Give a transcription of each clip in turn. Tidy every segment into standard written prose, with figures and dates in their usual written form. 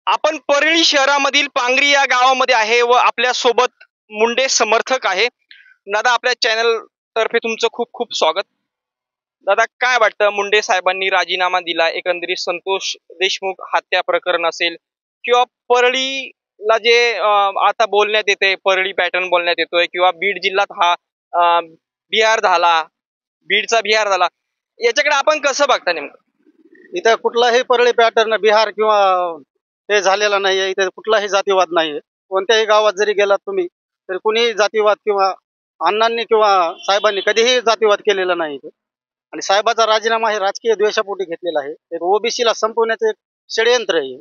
आपण परळी शहरामधील पांगरी या गावामध्ये आहे व आपल्या सोबत मुंडे समर्थक आहे. दादा, आपल्या चॅनल तर्फे तुमचं खूप खूप स्वागत. दादा, काय वाटतं, मुंडे साहेबांनी राजीनामा दिला, एकंदरीत संतोष देशमुख हत्या प्रकरण असेल किंवा परळीला जे आता बोलण्यात येते, परळी पॅटर्न बोलण्यात येतोय किंवा बीड जिल्ह्यात हा बिहार झाला, बीडचा बिहार झाला, याच्याकडे आपण कसं बघता नेमकं? इथं कुठलाही परळी पॅटर्न बिहार किंवा हे झालेला नाहीये. इथे कुठलाही जातीवाद नाहीये. कोणत्याही गावात जरी गेलात तुम्ही तर कुणीही जातीवाद किंवा अण्णांनी किंवा साहेबांनी कधीही जातीवाद केलेला नाही इथे. आणि साहेबाचा राजीनामा हे राजकीय द्वेषापोटी घेतलेला आहे. एक ओबीसीला संपवण्याचं एक षडयंत्र आहे.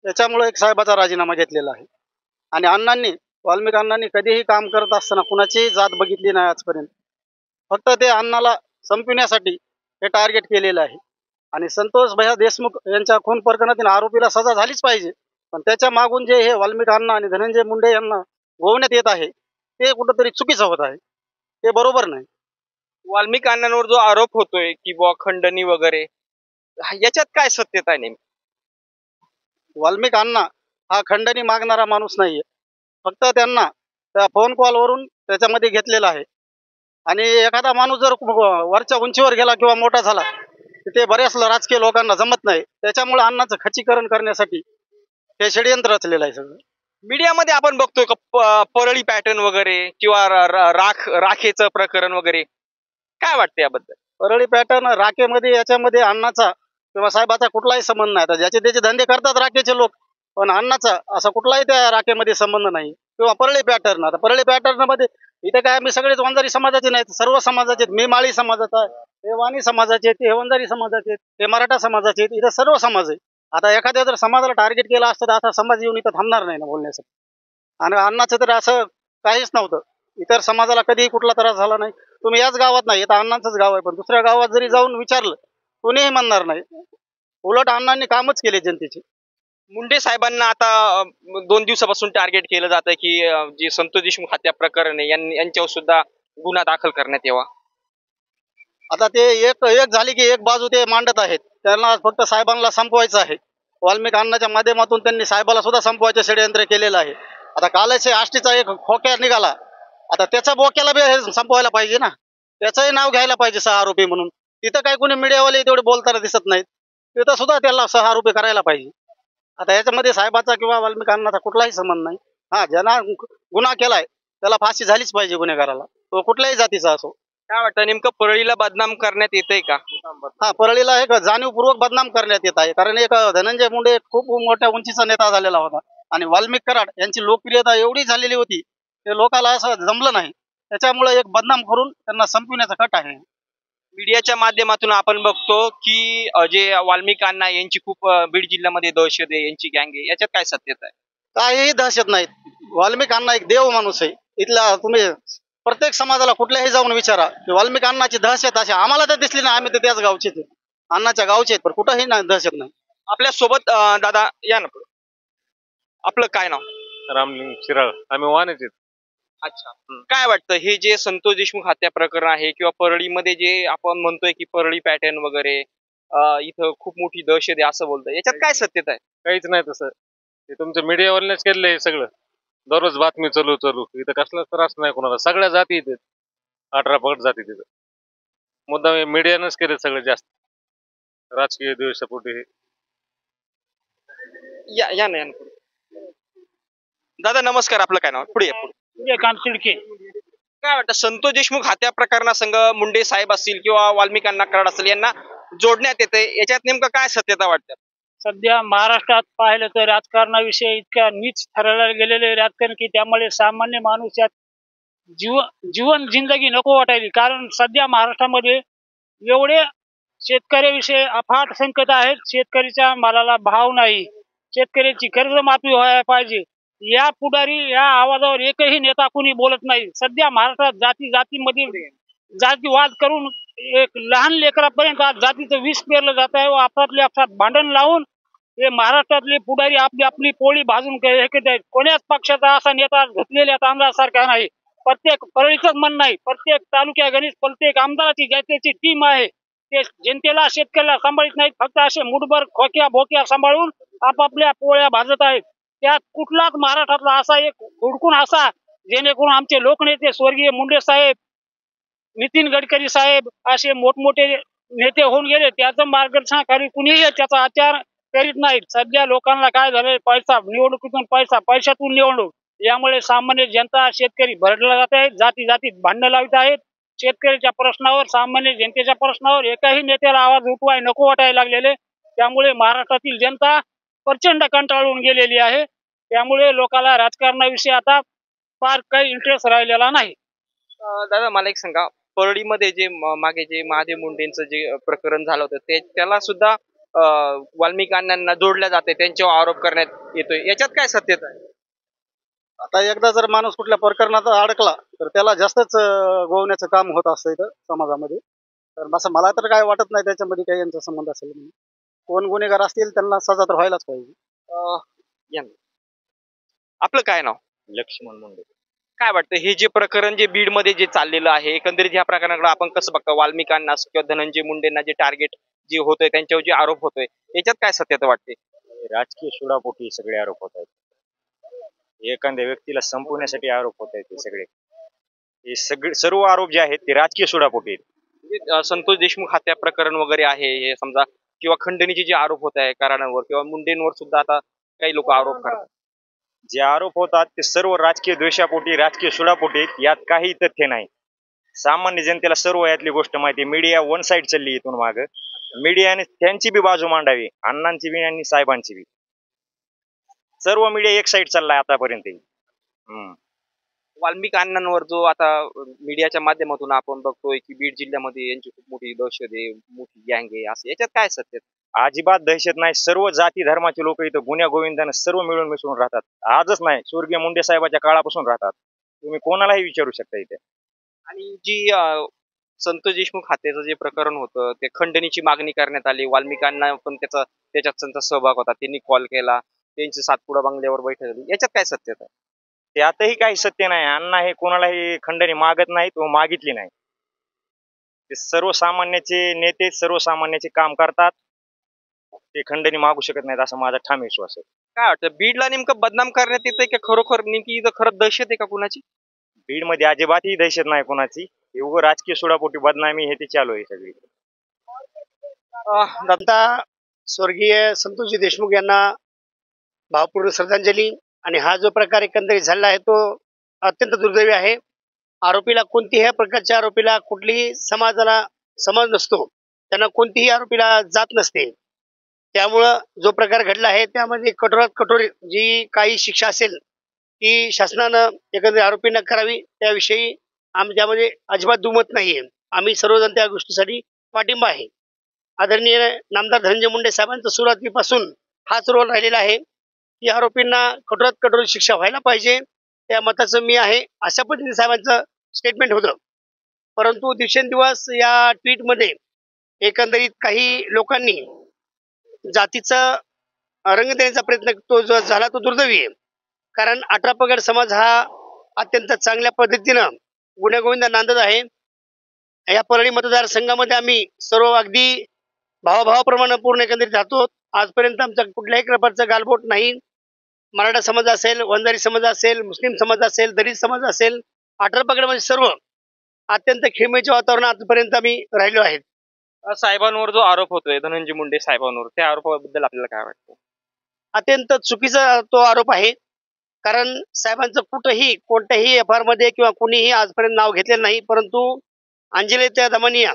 त्याच्यामुळे एक साहेबाचा राजीनामा घेतलेला आहे. आणि अण्णांनी, वाल्मिक अण्णांनी कधीही काम करत असताना कुणाचीही जात बघितली नाही आजपर्यंत. फक्त ते अण्णाला संपविण्यासाठी हे टार्गेट केलेलं आहे. आणि संतोष भैया देशमुख यांच्या खून प्रकरणातील आरोपीला सजा झालीच पाहिजे. पण त्याच्या मागून जे हे वाल्मिक अण्णा आणि धनंजय मुंडे यांना गोवण्यात येत आहे ते कुठंतरी चुकीचं होत आहे. ते बरोबर नाही. वाल्मिक अण्णांवर जो आरोप होतोय की बुवा खंडणी वगैरे, याच्यात काय सत्यता आहे नेमकी? वाल्मिक अण्णा हा खंडणी मागणारा माणूस नाहीये. फक्त त्यांना त्या फोन कॉलवरून त्याच्यामध्ये घेतलेला आहे. आणि एखादा माणूस जर वरच्या उंचीवर गेला किंवा मोठा झाला ते बऱ्याच राजकीय लोकांना जमत नाही. त्याच्यामुळे अण्णाचं खच्चीकरण करण्यासाठी हे षडयंत्र रचलेलं आहे सगळं. मीडियामध्ये आपण बघतोय का परळी पॅटर्न वगैरे किंवा राखेचं प्रकरण वगैरे, काय वाटतं याबद्दल? परळी पॅटर्न राखेमध्ये याच्यामध्ये अण्णाचा किंवा साहेबाचा कुठलाही संबंध नाही. आता ज्याचे त्याचे धंदे करतात राखेचे लोक, पण अण्णाचा असा कुठलाही त्या राखेमध्ये संबंध नाही. किंवा परळी पॅटर्न, आता परळी पॅटर्न मध्ये इथे काय आम्ही सगळेच वंजारी समाजाचे नाहीत, सर्व समाजाचे आहेत. मी माळी समाजाचा आहे, हे वाणी समाजाचे आहेत, हे वंजारी समाजाचे आहेत, हे मराठा समाजाचे आहेत. इथे सर्व समाज आहे. आता एखाद्या जर समाजाला टार्गेट केलं असतं तर आता समाज येऊन इथं थांबणार नाही ना बोलण्यासाठी. आणि अण्णाचं तर असं काहीच नव्हतं. इतर समाजाला कधीही कुठला त्रास झाला नाही. तुम्ही याच गावात नाही, आता अण्णांचंच गाव आहे, पण दुसऱ्या गावात जरी जाऊन विचारलं कोणीही म्हणणार नाही. उलट अण्णांनी कामच केले जनतेचे. मुंडे साहेबांना आता 2 दिवसापासून टार्गेट केलं जातं की जे संतोष देशमुख हत्या प्रकरण आहे यांच्यावर सुद्धा गुन्हा दाखल करण्यात यावा. आता ते एक एक झाली की एक बाजू ते मांडत आहेत. त्यांना फक्त साहेबांना संपवायचं आहे. वाल्मिक अण्णाच्या माध्यमातून त्यांनी साहेबाला सुद्धा संपवायचं षडयंत्र केलेलं आहे. आता कालच आष्टीचा एक खोक्या निघाला. आता त्याच्या बोक्याला बी हे संपवायला पाहिजे ना. त्याचंही नाव घ्यायला पाहिजे सहआरोपी म्हणून. तिथं काही कोणी मीडियावाले तेवढे बोलताना दिसत नाहीत. तिथं सुद्धा त्याला सहआरोपी करायला पाहिजे. आता याच्यामध्ये साहेबाचा किंवा वाल्मिक अण्णाचा कुठलाही संबंध नाही. हा, ज्यांना गुन्हा केलाय त्याला फाशी झालीच पाहिजे गुन्हेगाराला, तो कुठल्याही जातीचा असो. काय वाटतं, नेमकं परळीला बदनाम करण्यात येतंय का? हा, परळीला एक जाणीवपूर्वक बदनाम करण्यात येत आहे. कारण एक धनंजय मुंडे खूप मोठ्या उंचीचा नेता झालेला होता आणि वाल्मिक कराड यांची लोकप्रियता एवढी झालेली होती ते लोकांना असं जमलं नाही. त्याच्यामुळे एक बदनाम करून त्यांना संपविण्याचा कट आहे. मीडियाच्या माध्यमातून आपण बघतो की जे वाल्मिक अण्णा यांची खूप बीड जिल्ह्यामध्ये दहशत आहे, यांची गँग आहे, याच्यात काय सत्यता आहे? काहीही दहशत नाहीत. वाल्मिक अण्णा एक देव माणूस आहे. इथला तुम्ही प्रत्येक समाजाला कुठल्याही जाऊन विचारा की वाल्मिक अण्णाची दहशत अशी आम्हाला तर दिसली नाही. आम्ही तर त्याच गावचे आहेत, अण्णाच्या गावचे आहेत, पण कुठंही नाही दहशत नाही. आपल्या सोबत दादा या ना पुढे. आपलं काय नाव? रामलिंग शिराळ. आम्ही वाणीच आहेत. अच्छा, काय वाटतं, हे जे संतोष देशमुख हत्या प्रकरण आहे किंवा परळीमध्ये जे आपण म्हणतोय की परळी पॅटर्न वगैरे, इथं खूप मोठी दहशत आहे असं बोलतोय, याच्यात काय सत्यता आहे? काहीच नाही तसं. ते तुमचं मीडियावाल्याच केलंय सगळं. दररोज बातमी चालू इथं कसलाच त्रास नाही कोणाला. सगळ्या जाती इथे 18 पगड जाती तिथं. मुद्दाम मीडियानंच केले सगळं जास्त राजकीय द्वेषापोटी. या या ना पुढे. दादा नमस्कार, आपलं काय नाव? पुढे या पुढे. काय वाटतं, संतोष देशमुख हत्या प्रकरणासंग मुंडे साहेब असतील किंवा वाल्मिक अण्णा कराड असतील यांना जोडण्यात येते, याच्यात नेमकं काय सत्यता वाटतं? सध्या महाराष्ट्रात पाहिलं तर राजकारणाविषयी इतक्या नीच ठरवल्या गेलेले राजकारण की त्यामुळे सामान्य माणूस यात जीवन जिंदगी नको वाटायली. कारण सध्या महाराष्ट्रामध्ये एवढे शेतकऱ्याविषयी अफाट संकट आहेत. शेतकऱ्याच्या मालाला भाव नाही, शेतकऱ्याची कर्जमाफी व्हायला पाहिजे. या पुढारी या आवाजावर एकही नेता कोणी बोलत नाही. सध्या महाराष्ट्रात जातीमध्ये जातीवाद करून एक लहान लेकरापर्यंत आज जातीचं विष पेरलं जात आहे व आपल्यातल्या आपसात भांडण लावून हे महाराष्ट्रातले पुढारी आपली आपली पोळी भाजून हे करत आहेत. कोण्याच पक्षाचा असा नेता घेतलेल्या तांदळासारखा नाही. प्रत्येक परळीचंच मन नाही, प्रत्येक तालुक्या गणित प्रत्येक आमदाराची त्याची टीम आहे. ते जनतेला शेतकऱ्याला सांभाळत नाहीत, फक्त असे मुठभर खोक्या भोक्या सांभाळून आपापल्या पोळ्या भाजत आहेत. त्यात कुठलाच महाराष्ट्रातला असा एक हुडकून असा जेणेकरून आमचे लोकनेते स्वर्गीय मुंडे साहेब, नितीन गडकरी साहेब असे मोठमोठे नेते होऊन गेले, त्याचं मार्गदर्शनाखाली कुणीही त्याचा आचार करीत नाहीत. सध्या लोकांना काय झालंय, पैसा, निवडणुकीतून पैसा, पैशातून निवडणूक, यामुळे सामान्य जनता, शेतकरी भरडला जात आहेत, जाती जातीत भांडणं लावित आहेत. शेतकऱ्याच्या प्रश्नावर, सामान्य जनतेच्या प्रश्नावर एकाही नेत्याला आवाज उठवाय नको वाटायला लागलेले. त्यामुळे महाराष्ट्रातील जनता प्रचंड कंटाळून गेलेली आहे. त्यामुळे लोकांना राजकारणाविषयी आता फार काही इंटरेस्ट राहिलेला नाही. दादा मला एक सांगा, परळीमध्ये जे मागे जे महादेव मुंडेंचं जे प्रकरण झालं होतं ते त्याला सुद्धा वाल्मिकी अण्णांना जोडल्या जाते, त्यांच्यावर आरोप करण्यात येतोय, याच्यात काय सत्यता आहे? आता एकदा जर माणूस कुठल्या प्रकरणात अडकला तर त्याला जास्तच गोवण्याचं काम होत असतं इथं समाजामध्ये. तर असं मला तर काय वाटत नाही त्याच्यामध्ये काही यांचा संबंध असेल म्हणून. कोण गुन्हेगार असतील त्यांना सजा तर व्हायलाच पाहिजे. या ना. आपलं काय नाव? लक्ष्मण मुंडे. काय वाटतं हे जे प्रकरण जे बीड मध्ये जे चाललेलं आहे, एकंदरीत ह्या प्रकरणाकडे आपण कसं बघता? वाल्मिकांना किंवा धनंजय मुंडेंना जे टार्गेट जे होतोय, त्यांच्यावर जे आरोप होतोय, याच्यात काय सत्यता वाटते? राजकीय सुडापोटी सगळे आरोप होत आहेत. एखाद्या व्यक्तीला संपवण्यासाठी आरोप होत आहेत. हे सगळे सर्व आरोप जे आहेत ते राजकीय सुडापोटी आहेत. म्हणजे संतोष देशमुख हत्या प्रकरण वगैरे आहे हे समजा, किंवा खंडणीचे जे आरोप होत आहे कराडांवर किंवा मुंडेंवर सुद्धा आता काही लोक आरोप करतात. जे आरोप होतात ते सर्व राजकीय द्वेषापोटी, राजकीय सुडापोटी आहेत. यात काही तथ्य नाही. सामान्य जनतेला सर्व यातली गोष्ट माहिती. मीडिया वन साइड चालली इथून माग. मीडियाने त्यांची बी बाजू मांडावी, अण्णांची बी आणि साहेबांची बी. सर्व मीडिया एक साइड चाललाय आतापर्यंत. वाल्मिकी अण्णांवर जो आता मीडियाच्या माध्यमातून आपण बघतोय की बीड जिल्ह्यामध्ये यांची खूप मोठी दहशत आहे, मोठी गँग आहे, असं याच्यात काय सत्य? अजिबात दहशत नाही. सर्व जाती धर्माचे लोक इथं गुन्ह्या गोविंदाने सर्व मिळून मिसळून राहतात. आजच नाही, स्वर्गीय मुंडे साहेबाच्या काळापासून राहतात. तुम्ही कोणालाही विचारू शकता इथे. आणि जी संतोष देशमुख हत्येचं जे प्रकरण होतं ते खंडणीची मागणी करण्यात आली. वाल्मिकांना पण त्याच्यात त्यांचा सहभाग होता, त्यांनी कॉल केला, त्यांची सातपुडा बंगल्यावर बैठक झाली, याच्यात काय सत्यता आहे? त्यातही काही सत्य नाही. अण्णा हे कोणालाही खंडणी मागत नाहीत व मागितली नाही. ते सर्वसामान्याचे नेते सर्वसामान्याचे काम करतात. ते खंडणी मागू शकत नाहीत असा माझा ठाम विश्वास आहे. काय वाटतं, बीडला नेमकं बदनाम करण्यात येतंय की खरोखर नेमकी इथं खरंच दहशत आहे का कुणाची? बीड मध्ये अजिबातही दहशत नाही कोणाची. एवढं राजकीय सुडापोटी बदनामी हे ते चालू आहे सगळी. आता स्वर्गीय संतोषजी देशमुख यांना भावपूर्ण श्रद्धांजली. आणि हा जो प्रकार एकंदरीत झाला आहे तो अत्यंत दुर्दैवी आहे. आरोपीला कोणत्याही प्रकारच्या आरोपीला कुठलीही समज नसतो, त्यांना कोणतीही आरोपीला जात नसते. त्यामुळं जो प्रकार घडला आहे त्यामध्ये कठोरात कठोर जी काही शिक्षा असेल ती शासनानं एकंदरीत आरोपींना करावी, त्याविषयी आमच्यामध्ये अजिबात दुमत नाहीये. आम्ही सर्वजण त्या गोष्टीसाठी पाठिंबा आहे. आदरणीय नामदार धनंजय मुंडे साहेबांचा सुरुवातीपासून हाच रोल राहिलेला आहे की आरोपींना कठोरात कठोर शिक्षा व्हायला पाहिजे, त्या मताचं मी आहे, अशा पद्धतीने साहेबांचं स्टेटमेंट होतं. परंतु दिवसेंदिवस या ट्विटमध्ये एकंदरीत काही लोकांनी जातीचा रंग देण्याचा प्रयत्न तो जो झाला तो दुर्दैवी आहे. कारण 18 पगड समाज हा अत्यंत चांगल्या पद्धतीनं गुण्यागोविंदा नांदत आहे. या परळी मतदारसंघामध्ये आम्ही सर्व अगदी भावाभावाप्रमाणे पूर्ण एकंदरीत राहतो. आजपर्यंत आमचा कुठल्याही प्रकारचा गालबोट नाही. मराठा समाज असेल, वंजारी समाज असेल, मुस्लिम समाज असेल, दलित समाज असेल, 18 पगडमध्ये सर्व अत्यंत खेळीमेळीच्या वातावरणात आजपर्यंत आम्ही राहिलो आहेत. साहेबांवर जो आरोप होतोय धनंजय मुंडे साहेबांवर, त्या आरोपाबद्दल आपल्याला काय वाटतं? अत्यंत चुकीचा तो आरोप आहे. कारण साहेबांचं कुठंही कोणत्याही FR मध्ये किंवा कुणीही आजपर्यंत नाव घेतलेलं नाही. परंतु अंजली त्या दमनिया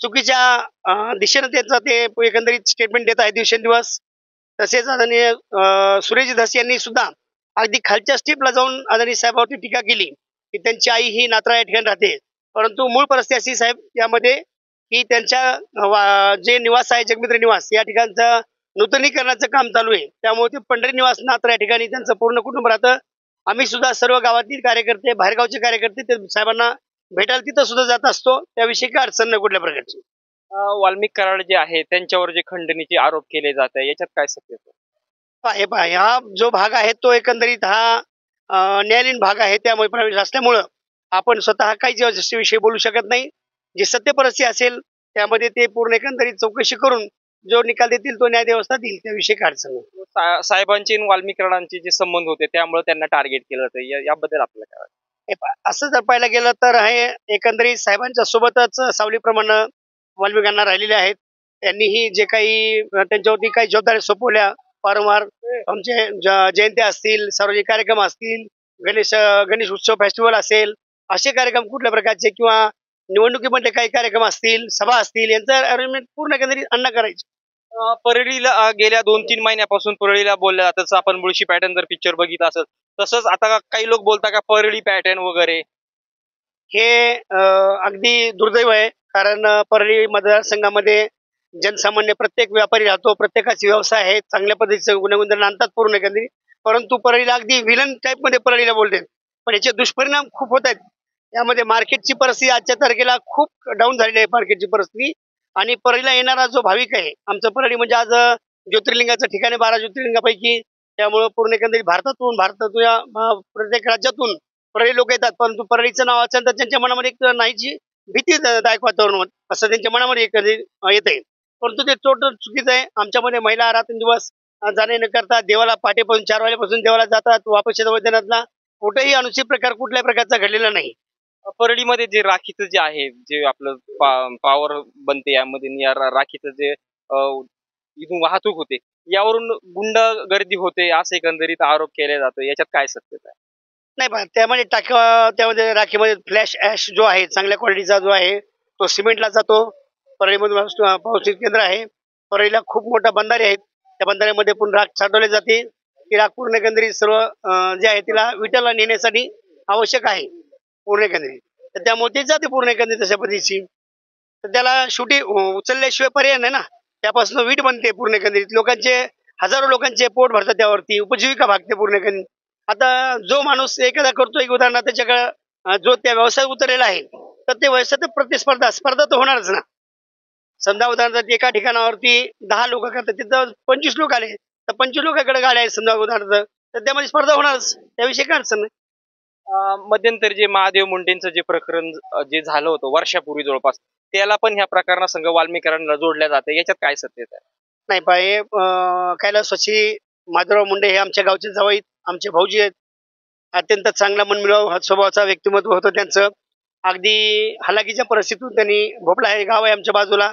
चुकीच्या दिशेनं त्याचं ते एकंदरीत स्टेटमेंट देत आहे दिवसेंदिवस. तसेच आदरणीय सुरेश धस यांनी सुद्धा अगदी खालच्या स्टेपला जाऊन आदरणीय साहेबांवरती टीका केली की त्यांची आई ही नात्रा या ठिकाणी राहते. परंतु मूळ परिस्थिती अशी साहेब यामध्ये की त्यांच्या जे निवास आहे जगमित्र निवास या ठिकाणचं नूतनीकरणाचं काम चालू आहे. त्यामुळे ते पंढरी निवास नात्र या ठिकाणी त्यांचं पूर्ण कुटुंब राहतं. आम्ही सुद्धा सर्व गावातील कार्यकर्ते, बाहेरगावचे कार्यकर्ते ते साहेबांना भेटायला तिथं सुद्धा जात असतो. त्याविषयी काय अडचण नाही कुठल्या प्रकारची. वाल्मिक कराड जे आहे त्यांच्यावर जे खंडणीचे आरोप केले जात आहे याच्यात काय सत्य? हा जो भाग आहे तो एकंदरीत हा न्यायालयीन भाग आहे. त्यामुळे प्रवेश असल्यामुळं आपण स्वतः काही विषयी बोलू शकत नाही. जे सत्य परिस्थिती असेल त्यामध्ये ते पूर्ण एकंदरीत चौकशी करून जो निकाल देतील तो न्याय व्यवस्था देईल, त्याविषयी काय अडचण नाही. साहेबांचे आणि वाल्मिकराडांचे जे संबंध होते त्यामुळे त्यांना टार्गेट केलं जातं याबद्दल आपल्याला काय वाटतं? असं जर पाहायला गेलं तर हे एकंदरीत साहेबांच्या सोबतच सावलीप्रमाणे वाल्मिकांना राहिलेले आहेत. त्यांनीही जे काही त्यांच्यावरती काही जबाबदाऱ्या सोपवल्या वारंवार. आमचे जयंत्या असतील, सार्वजनिक कार्यक्रम असतील, गणेश उत्सव फेस्टिवल असेल, असे कार्यक्रम कुठल्या प्रकारचे किंवा निवडणुकीमध्ये काही कार्यक्रम असतील, सभा असतील, यांचं अरेंजमेंट पूर्ण एकंदरीत अण्णा करायचे. परळीला गेल्या 2-3 महिन्यापासून परळीला बोललं जातं. तसं आपण मुळशी पॅटर्न जर पिक्चर बघितलं असेल तसंच आता काही लोक बोलतात का परळी पॅटर्न वगैरे. हे अगदी दुर्दैव आहे. कारण परळी मतदारसंघामध्ये जनसामान्य प्रत्येक व्यापारी राहतो, प्रत्येकाचे व्यवसाय आहेत, चांगल्या पद्धतीचे गुणवंदन आणतात पूर्ण एकंदरीत. परंतु परळीला अगदी विलन टाईपमध्ये परळीला बोलते, पण याचे दुष्परिणाम खूप होत आहेत. यामध्ये मार्केटची परिस्थिती आजच्या तारखेला खूप डाऊन झालेली आहे मार्केटची परिस्थिती. आणि परळीला येणारा जो भाविक आहे, आमचं परळी म्हणजे आज ज्योतिर्लिंगाचं ठिकाण आहे 12 ज्योतिर्लिंगापैकी. त्यामुळं पूर्ण एकंदरीत भारतातून या प्रत्येक राज्यातून परळी लोक येतात. परंतु परळीचं नाव असेल तर त्यांच्या मनामध्ये एक नाहीची भीतीदायक वातावरण होत असं त्यांच्या मनामध्ये एकंदरीत येत. परंतु ते टोटल चुकीचं आहे. आमच्यामध्ये महिला रात्रंदिवस जाणे न करता देवाला पहाटेपासून 4 वाजेपासून देवाला जातात, वापस येतात वैद्यनाथला. कुठेही अनुचित प्रकार कुठल्याही प्रकारचा घडलेला नाही. परळीमध्ये जे राखीचं जे आहे, जे आपलं पावर बनते यामध्ये आणि या राखीचं जे इथून वाहतूक होते यावरून गुंड गर्दी होते असं एकंदरीत आरोप केले जातो. याच्यात काय सत्यता आहे? नाही पण त्यामध्ये त्यामध्ये राखीमध्ये फ्लॅश ॲश जो आहे चांगल्या क्वालिटीचा जो आहे तो सिमेंटला जातो. परळीमधून पावसाळी केंद्र आहे. परळीला खूप मोठा बंधारे आहेत. त्या बंधाऱ्यामध्ये पण राख साठवली जाते. ती राख पूर्ण एकंदरीत सर्व जे आहे तिला विठ्ठलला नेण्यासाठी आवश्यक आहे पूर्ण एकंदरीत. तर त्यामुळे ते जाते पूर्ण एकंदरीत तशा पद्धतीची. तर त्याला शेवटी उचलल्याशिवाय पर्याय नाही ना. त्यापासून वीट बनते पूर्ण एकंदरीत. लोकांचे हजारो लोकांचे पोट भरतात त्यावरती, उपजीविका भागते पूर्ण एकंदरीत. आता जो माणूस एखादा करतो एक उदाहरण त्याच्याकडे जो त्या व्यवसायात उतरलेला आहे तर ते व्यवसायात स्पर्धा तर होणारच ना. समजा उदाहरणार्थ एका ठिकाणावरती 10 लोक करतात, तिथं 25 लोक आले तर 25 लोकांकडे गाड्या आहेत समजा उदाहरणार्थ, तर त्यामध्ये स्पर्धा होणारच. त्याविषयी काय अडचण नाही. मध्यंतरी जे महादेव मुंडेंचं जे प्रकरण जे झालं होतं वर्षापूर्वी जवळपास, त्याला पण ह्या प्रकरणासंग वाल्मिकरांना जोडल्या जाते. याच्यात काय सत्यता आहे? नाही पाय कैलासवासी माधवराव मुंडे हे आमच्या गावचे जावई आमचे भाऊजी आहेत. अत्यंत चांगला मनमिळाव स्वभावाचा व्यक्तिमत्व होतं त्यांचं. अगदी हलाखीच्या परिस्थितीतून त्यांनी भोपळा हे गाव आहे आमच्या बाजूला,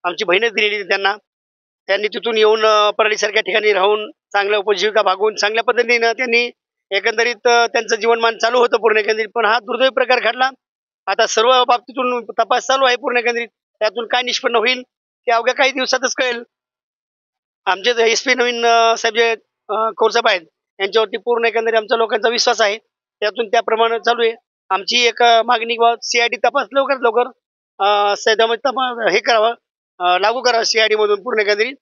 आमची बहीणच दिलेली होती त्यांना. त्यांनी तिथून येऊन परळीसारख्या ठिकाणी राहून चांगल्या उपजीविका भागवून चांगल्या पद्धतीनं त्यांनी एकंदरीत त्यांचं जीवनमान चालू होतं पूर्ण एकंदरीत. पण हा दुर्दैवी प्रकार घडला. आता सर्व बाबतीतून तपास चालू आहे पूर्ण एकंदरीत. त्यातून काय निष्पन्न होईल ते अवघ्या काही दिवसातच कळेल. आमचे SP नवीन साहेब जे कौरसाहेब आहेत यांच्यावरती पूर्ण एकंदरीत आमच्या लोकांचा विश्वास आहे. त्यातून त्याप्रमाणे चालू आहे. आमची एक मागणी CID तपास लवकर हे करावं, लागू करावं CID मधून पूर्ण एकंदरीत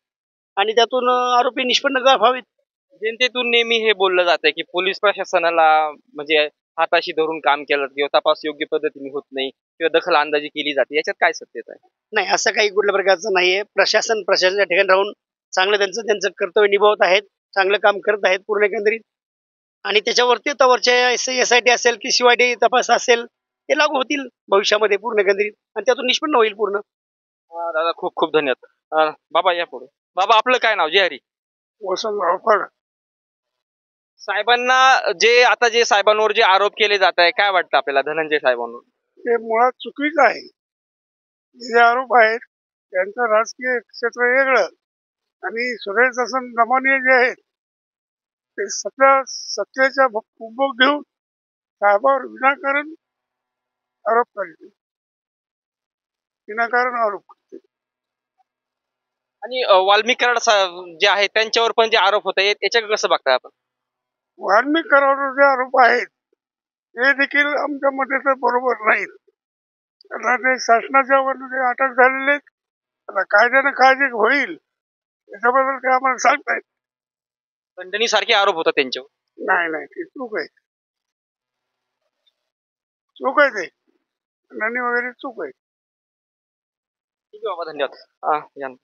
आणि त्यातून आरोपी निष्पन्न व्हावेत. जनतेतून नेहमी हे बोललं जातं की पोलीस प्रशासनाला म्हणजे हाताशी धरून काम केलं किंवा तपास योग्य पद्धतीने होत नाही किंवा दखल अंदाजी केली जाते. याच्यात काय सत्यता आहे? नाही असं काही कुठल्या प्रकारचं नाहीये. प्रशासनाच्या ठिकाणी राहून चांगलं त्यांचं कर्तव्य निभावत आहेत, चांगलं काम करत आहेत पूर्ण एकंदरीत. आणि त्याच्यावरती तवरच्या SIT असेल की CID तपास असेल ते लागू होतील भविष्यामध्ये पूर्ण एकंदरीत आणि त्यातून निष्पन्न होईल पूर्ण. दादा खूप खूप धन्यवाद. बाबा या पुढे. बाबा आपलं काय नाव? जय हरी. साहेबांना आता जे साहेबांवर जे आरोप केले जात आहे काय वाटतं आपल्याला धनंजय साहेबांवर? ते मुळात चुकीचं आहे. जे आरोप आहेत त्यांचं राजकीय क्षेत्र वेगळं आणि सुरेश हसन दमानिया जे आहेत ते सत्तेचा उपभोग घेऊन साहेबांवर विनाकारण आरोप करते, विनाकारण आरोप करते. आणि वाल्मिकी जे आहेत त्यांच्यावर पण जे आरोप होत आहेत याच्याकडे कसं बघताय आपण? वाल्मिक करारावर जे आरोप आहेत ते देखील आमच्या मते तर बरोबर नाहीत. आता ते शासनाच्या वरून जे अटक झालेले आहेत, आता कायद्यानं काय जे होईल त्याच्याबद्दल काय आम्हाला सांगता येत खंडणी सारखे आरोप होतात त्यांच्यावर. नाही. ते चूक आहे ते खंडणी वगैरे चूक आहे. ठीक आहे बाबा, धन्यवाद. या ना.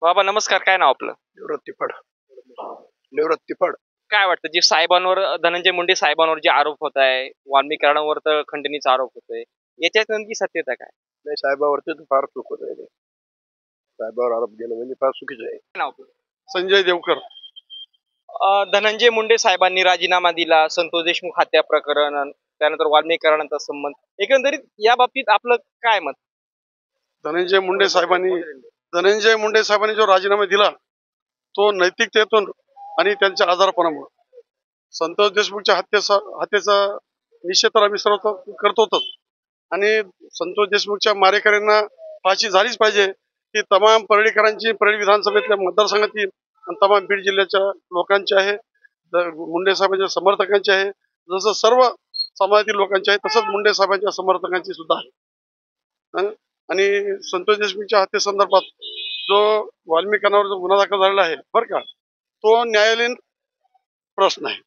बाबा नमस्कार, काय नाव आपलं? निवृत्ती फड. काय वाटतं जे साहेबांवर धनंजय मुंडे साहेबांवर जे आरोप होत आहे, वाल्मिकांवर तर खंडणीचा आरोप होतोय, याच्यात नेमकी सत्यता काय? नाही, साहेबावरती तर फार चूक होत आहे. साहेबावर आरोप केला म्हणजे फार चुकीचं आहे. नाव आपलं? संजय देवकर. धनंजय मुंडे साहेबांनी राजीनामा दिला, संतोष देशमुख हत्या प्रकरण, त्यानंतर वाल्मिकीकरणाचा संबंध, एकंदरीत या बाबतीत आपलं काय मत? धनंजय मुंडे साहेबांनी जो राजीनामा दिला तो नैतिकतेतून आणि त्यांच्या आजारपणामुळे. संतोष देशमुखच्या हत्येचा निषेध तर आम्ही सर्व करतोच आणि संतोष देशमुखच्या मारेकऱ्यांना फाशी झालीच पाहिजे ही तमाम परळीकरांची, परळी विधानसभेतल्या मतदारसंघातील आणि तमाम बीड जिल्ह्याच्या लोकांची आहे, मुंडे साहेबांच्या समर्थकांची आहे. जसं सर्व समाजातील लोकांची आहे तसंच मुंडे साहेबांच्या समर्थकांची सुद्धा आहे. आणि संतोष देशमुखच्या हत्येसंदर्भात जो वाल्मिकांवर जो गुन्हा दाखल झालेला आहे बरं का, तो न्यायालयीन प्रश्न आहे.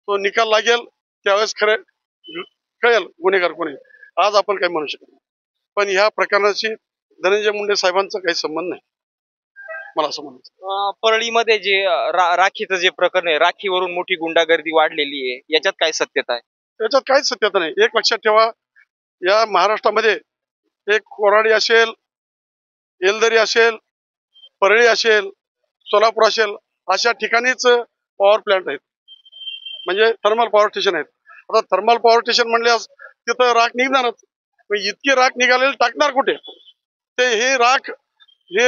तो निकाल लागेल त्यावेळेस कळेल गुन्हेगार कोणी. आज आपण काही म्हणू शकत नाही. पण ह्या प्रकरणाशी धनंजय मुंडे साहेबांचा काही संबंध नाही, मला असं म्हणायचं. परळीमध्ये जे राखीचं जे प्रकरण आहे, राखीवरून मोठी गुंडागर्दी वाढलेली आहे, याच्यात काय सत्यता आहे? त्याच्यात काहीच सत्यता नाही. एक लक्षात ठेवा, या महाराष्ट्रामध्ये एक कोराडी असेल, येलदरी असेल, परळी असेल, सोलापूर असेल, अशा ठिकाणीच पॉवर प्लॅन्ट आहेत, म्हणजे थर्मल पॉवर स्टेशन आहेत. आता थर्मल पॉवर स्टेशन म्हणल्यास तिथं राख निघणारच. इतकी राख निघालेली टाकणार कुठे? ते हे राख हे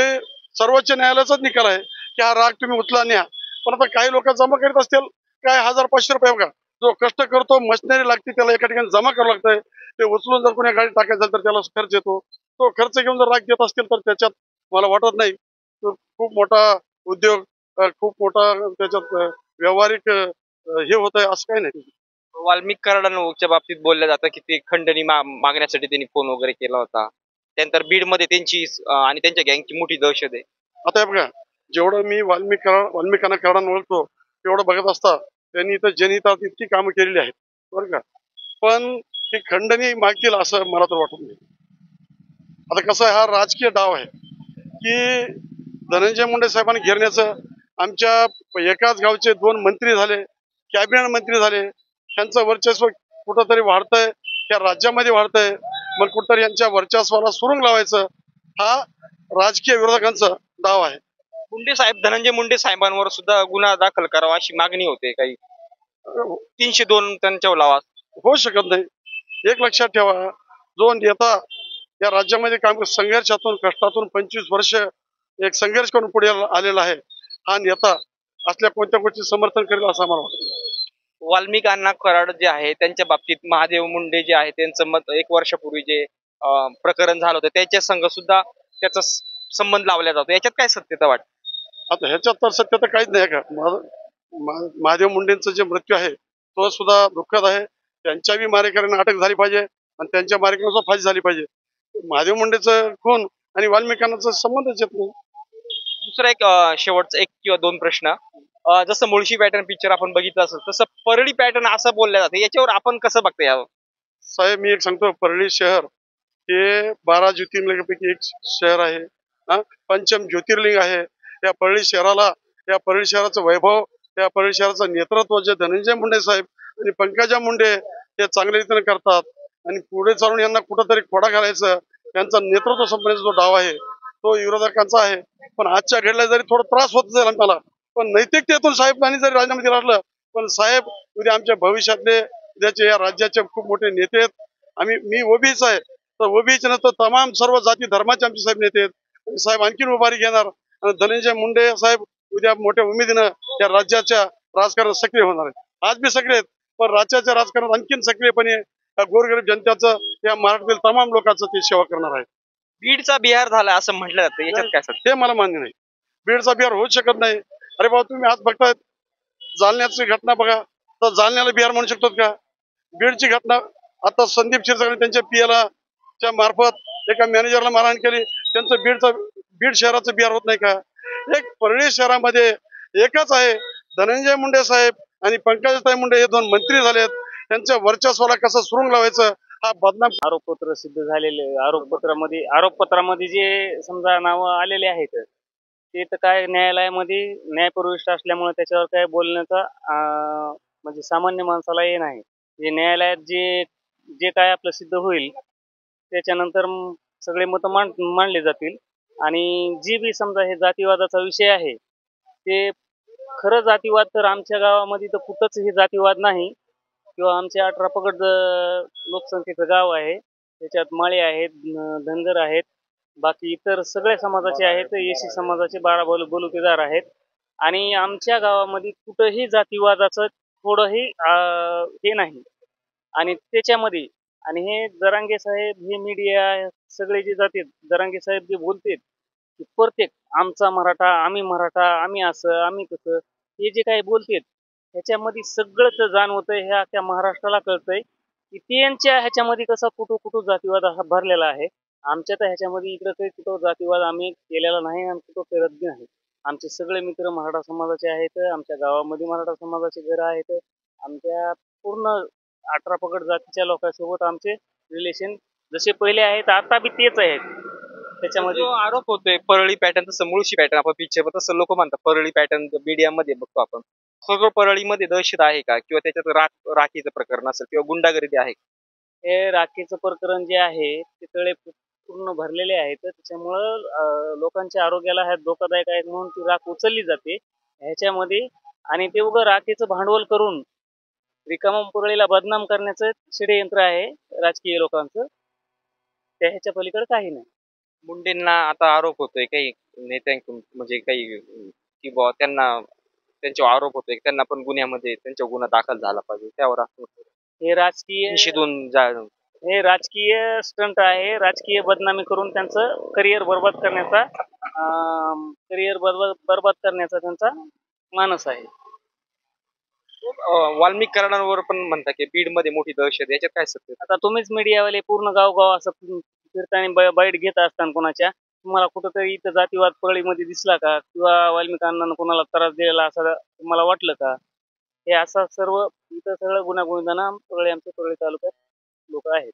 सर्वोच्च न्यायालयाचाच निकाल आहे की हा राख तुम्ही उचला न्या. पण आता काही लोक जमा करीत असतील काय 1000-500 रुपये बघा. जो कष्ट करतो, मशिनरी लागते, त्याला एका ठिकाणी जमा करावं लागतंय. ते उचलून जर कोणी गाडी टाकायचं झालं तर त्याला खर्च येतो. तो खर्च घेऊन जर राख देत असतील तर त्याच्यात मला वाटत नाही खूप मोठा उद्योग, खूप मोठा त्याच्यात व्यावहारिक हे होत आहे असं काही नाही. वाल्मिकीकरणाच्या बाबतीत बोललं जातं की ते खंडणी मागण्यासाठी त्यांनी फोन वगैरे केला होता. त्यानंतर बीडमध्ये त्यांची आणि त्यांच्या गँगची मोठी दहशत आहे. आता हे बघा, जेवढं मी वाल्मिकांना कारण ओळखतो तेवढं बघत असता त्यांनी इथं जनहितात इतकी कामं केलेली आहेत बरं का. पण ती खंडणी मागतील असं मला तर वाटत नाही. आता कसं आहे, हा राजकीय डाव आहे की धनंजय मुंडे साहेबांनी घेरण्याचं. आमच्या एकाच गावचे 2 मंत्री झाले, कॅबिनेट मंत्री झाले, त्यांचं वर्चस्व कुठंतरी वाढतंय, त्या राज्यामध्ये वाढतंय. मग कुठंतरी यांच्या वर्चस्वाला सुरुंग लावायचं हा राजकीय विरोधकांचा डाव आहे. धनंजय मुंडे साहेबांवर सुद्धा गुन्हा दाखल करावा अशी मागणी होते. काही 302 त्यांच्यावर लावा. होऊ शकत नाही. एक लक्षात ठेवा, जो नेता या राज्यामध्ये काम संघर्षातून, कष्टातून 25 वर्ष एक संघर्ष करून पुढे आलेला आहे, हा नेता असल्या कोणत्या गोष्टी समर्थन करेल असं आम्हाला वाटतं. वाल्मिक अण्णा कराड जे आहे त्यांच्या बाबतीत महादेव मुंडे जे आहे त्यांचं मत 1 वर्षापूर्वी जे प्रकरण झालं होतं त्याच्या संघ सुद्धा त्याचा संबंध लावला जातो. याच्यात काय सत्यता वाटतं? आता ह्याच्यात तर सत्यता काहीच नाही का. महादेव मुंडेंचा जे मृत्यू आहे तो सुद्धा दुःखद आहे. त्यांच्याही मारेकऱ्यांना अटक झाली पाहिजे आणि त्यांच्या मारेकऱ्यांना फाशी झाली पाहिजे. महादेव मुंडेचं खून आणि वाल्मिकांचा संबंधच येत नाही. दुसरा एक शेवटचा 1 किंवा 2 प्रश्न. जसं मुळशी पॅटर्न पिक्चर आपण बघितलं असेल तसं परळी पॅटर्न असं बोललं जातं, याच्यावर आपण कसं बघता यावं? साहेब मी एक सांगतो, परळी शहर हे 12 ज्योतिर्लिंगापैकी एक शहर आहे. पंचम ज्योतिर्लिंग आहे. या परळी शहराला, या परळी शहराचं वैभव, या परळी शहराचं नेतृत्व जे धनंजय मुंडे साहेब आणि पंकजा मुंडे हे चांगल्या रीतीने करतात आणि पुढे चालून यांना कुठंतरी खोडा घालायचं यांचा नेतृत्व संपण्याचा जो डाव आहे तो विरोधकांचा आहे. पण आजच्या घडीला जरी थोडा त्रास होत जाईल मला, पण नैतिकतेतून साहेबांनी जरी राजीनामा दिला असलं, पण साहेब उद्या आमच्या भविष्यातले उद्याचे या राज्याचे खूप मोठे नेते आहेत. मी ओबीच आहे, तर ओबीच नसतं तमाम सर्व जाती धर्माचे आमचे साहेब नेते आहेत. साहेब आणखीन उभारी घेणार आणि धनंजय मुंडे साहेब उद्या मोठ्या उमेदीनं या राज्याच्या राजकारणात सक्रिय होणार आहेत. आज बी सक्रिय आहेत, पण राज्याच्या राजकारणात आणखीन सक्रियपणे गोरगरीब जनतेचं, या महाराष्ट्रातील तमाम लोकांचं ते सेवा करणार आहे. बीडचा बिहार झाला असं म्हटलं जातं, याच्यात काय सत्य? हे मला मान्य नाही. बीडचा बिहार होऊच शकत नाही. अरे बाबा, तुम्ही आज बघतायत जालन्याची घटना बघा, तर जालन्याला बिहार म्हणू शकतो का? बीडची घटना, आता संदीप क्षीरसागर त्यांच्या पीएला च्या मार्फत एका मॅनेजरला मारहाण केली, त्यांचं बीड शहराचं बिहार होत नाही का? एक परळी शहरामध्ये एकच आहे, धनंजय मुंडे साहेब आणि पंकजाताई मुंडे हे 2 मंत्री झालेत. त्यांच्या वर्चस्वाला कसं सुरुंग लावायचं हा बदनाम. आरोपपत्र सिद्ध झालेले, आरोपपत्रामध्ये जे समजा नावं आलेले आहेत ते तर काय न्यायालयामध्ये न्यायप्रविष्ट असल्यामुळे त्याच्यावर काय बोलण्याचा म्हणजे सामान्य माणसाला हे नाही. जे न्यायालयात जे काय आपलं सिद्ध होईल त्याच्यानंतर सगळे मतं मांडले जातील आणि जी बी समजा हे जातीवादाचा विषय आहे ते खरं जातीवाद तर आमच्या गावामध्ये तर कुठंच हे जातीवाद नाही किंवा आमचे 18 पगड लोकसंख्येचं गाव आहे. त्याच्यात माळी आहेत, धनगर आहेत, बाकी इतर सगळ्या समाजाचे आहेत, एसी समाजाचे 12 बलुतेदार आहेत आणि आमच्या गावामध्ये कुठंही जातीवादाचं थोडंही हे नाही. आणि त्याच्यामध्ये आणि हे जरांगे साहेब हे मीडिया सगळे जे जाते जरांगे साहेब जे बोलतेत की प्रत्येक आमचा मराठा, आम्ही असं, आम्ही तसं, हे जे काही बोलतेत ह्याच्यामध्ये सगळंच जाणवतंय, ह्या अख्ख्या महाराष्ट्राला कळतंय की त्यांच्या ह्याच्यामध्ये कसा कुठं जातीवाद हा भरलेला आहे. आमच्या तर ह्याच्यामध्ये इकडं काही कुठं जातीवाद आम्ही केलेला नाही आणि कुठं करत बी नाही. आमचे सगळे मित्र मराठा समाजाचे आहेत, आमच्या गावामध्ये मराठा समाजाचे घरं आहेत, आमच्या पूर्ण 18 पगड जातीच्या लोकांसोबत आमचे रिलेशन जसे पहिले आहेत आता बी तेच आहेत. त्याच्यामध्ये जो आरोप होतोय परळी पॅटर्न, तसं मुळशी पॅटर्न आपण पिक्चर तसं लोक म्हणतात परळी पॅटर्न मीडियामध्ये बघतो आपण. सगळं परळीमध्ये दहशत आहे का, किंवा त्याच्यात राखीचं प्रकरण असेल किंवा गुंडागर्दी आहे? हे राखीचं प्रकरण जे आहे ते तळे पूर्ण भरलेले आहेत, त्याच्यामुळं लोकांच्या आरोग्याला ह्या धोकादायक आहेत म्हणून ती राख उचलली जाते ह्याच्यामध्ये. आणि ते उगं राखीचं भांडवल करून रिकामा परळीला बदनाम करण्याचं षडयंत्र आहे राजकीय लोकांचं. त्या ह्याच्या पलीकडे काही नाही. मुंडेंना आता आरोप होतोय काही नेत्यांकडून, म्हणजे काही की बुवा त्यांच्यावर आरोप होतोय की त्यांना पण गुन्ह्यामध्ये त्यांच्या गुन्हा दाखल झाला पाहिजे, त्यावर असं हे राजकीय हे राजकीय स्टंट आहे. राजकीय बदनामी करून त्यांचं करिअर बरबाद करण्याचा त्यांचा मानस आहे. वाल्मिक कराडांवर पण म्हणतात की बीड मध्ये मोठी दहशत आहे, याच्यात काय सत्य? आता तुम्हीच मीडियावाले पूर्ण गावगाव असं फिरताना बाईट घेत असताना कोणाच्या, तुम्हाला कुठंतरी इथं जातीवाद परळीमध्ये दिसला का, किंवा वाल्मिक अण्णांना कोणाला त्रास दिलेला असं तुम्हाला वाटलं का? हे असं सर्व इथं सगळं गुन्हा परळी आमच्या परळी तालुक्यात लोक आहेत.